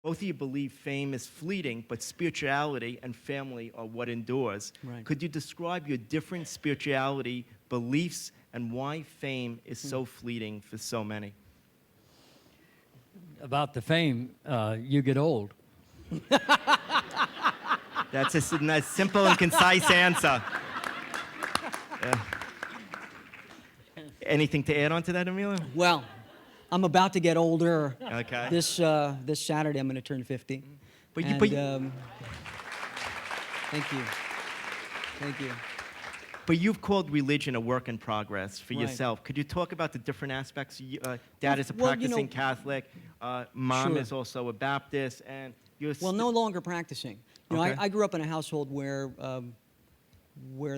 Both of you believe fame is fleeting, but spirituality and family are what endures. Right. Could you describe your different spirituality beliefs and why fame is so fleeting for so many? About the fame, you get old. That's a nice, simple and concise answer. Anything to add on to that, Emilio? Well, I'm about to get older. Okay. This Saturday, I'm going to turn 50. But you, And, but, thank you. Thank you. but you've called religion a work in progress for Right. yourself. Could you talk about the different aspects? Dad is a Well, practicing Catholic. Mom Sure. is also a Baptist, and you're Well, no longer practicing. You know, Okay. I grew up in a household where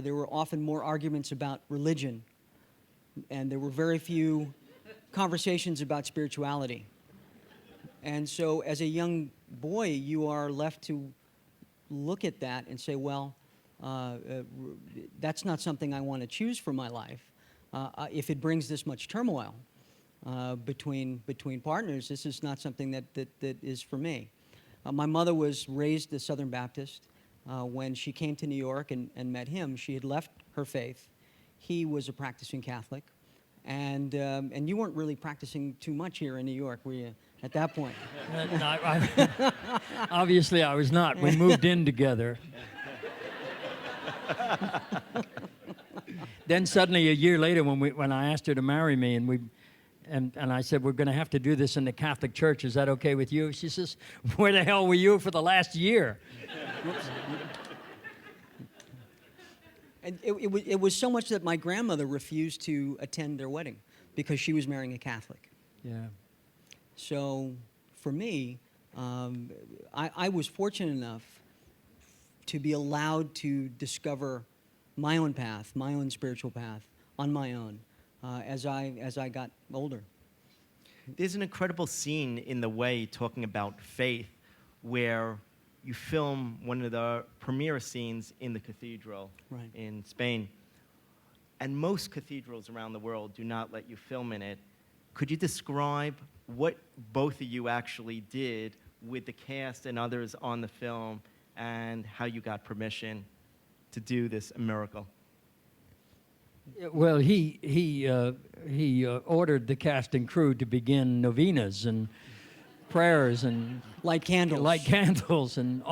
there were often more arguments about religion, and there were very few conversations about spirituality. And so as a young boy, you are left to look at that and say, well, that's not something I want to choose for my life. If it brings this much turmoil between partners, this is not something that is for me. My mother was raised a Southern Baptist. When she came to New York and met him, she had left her faith. He was a practicing Catholic. And you weren't really practicing too much here in New York, were you, at that point? Obviously, I was not. We moved in together. Then suddenly, a year later, when I asked her to marry me, and I said, we're going to have to do this in the Catholic Church. Is that okay with you? She says, where the hell were you for the last year? And it was so much that my grandmother refused to attend their wedding because she was marrying a Catholic. Yeah. So for me, I was fortunate enough to be allowed to discover my own path, my own spiritual path, on my own, as I got older. There's an incredible scene in The Way talking about faith where you film one of the premiere scenes in the cathedral Right. in Spain. And most cathedrals around the world do not let you film in it. Could you describe what both of you actually did with the cast and others on the film and how you got permission to do this miracle? Well, he ordered the cast and crew to begin novenas and prayers and Light candles. and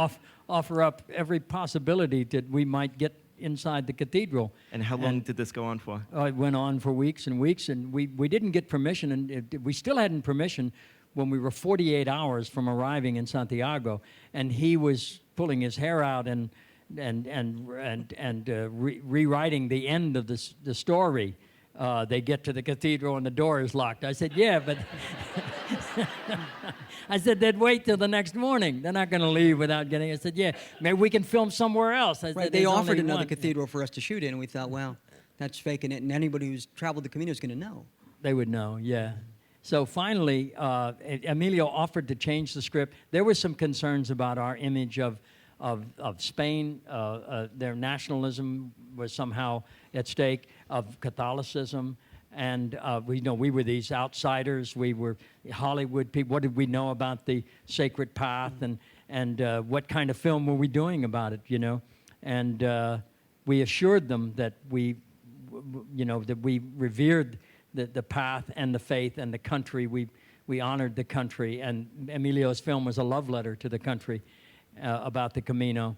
offer up every possibility that we might get inside the cathedral. And how long did this go on for? It went on for weeks and weeks, and we didn't get permission, and we still hadn't permission when we were 48 hours from arriving in Santiago, and he was pulling his hair out and rewriting the end of the story. They get to the cathedral and the door is locked. I said, yeah, but I said, they'd wait till the next morning. They're not going to leave without getting. I said, yeah, maybe we can film somewhere else. I Right, said, they "There's offered only another one." cathedral for us to shoot in, and we thought, well, that's faking it, and anybody who's traveled the Camino is going to know. They would know, yeah. So finally, Emilio offered to change the script. There were some concerns about our image of Spain. Their nationalism was somehow at stake, of Catholicism. And we were these outsiders. We were Hollywood people. What did we know about the sacred path, and what kind of film were we doing about it? And we assured them that we revered the path and the faith and the country. We honored the country, and Emilio's film was a love letter to the country about the Camino,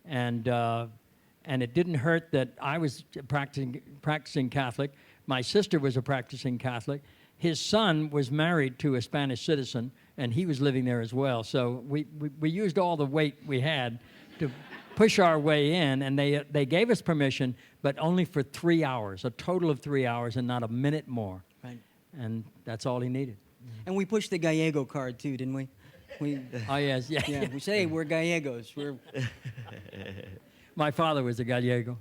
and it didn't hurt that I was practicing Catholic. My sister was a practicing Catholic. His son was married to a Spanish citizen, and he was living there as well. So we used all the weight we had to push our way in, and they gave us permission, but only for 3 hours, a total of 3 hours, and not a minute more. Right. And that's all he needed. And we pushed the Gallego card, too, didn't we? Oh, yes, yeah. Yeah, we say, hey, we're Gallegos. My father was a Gallego.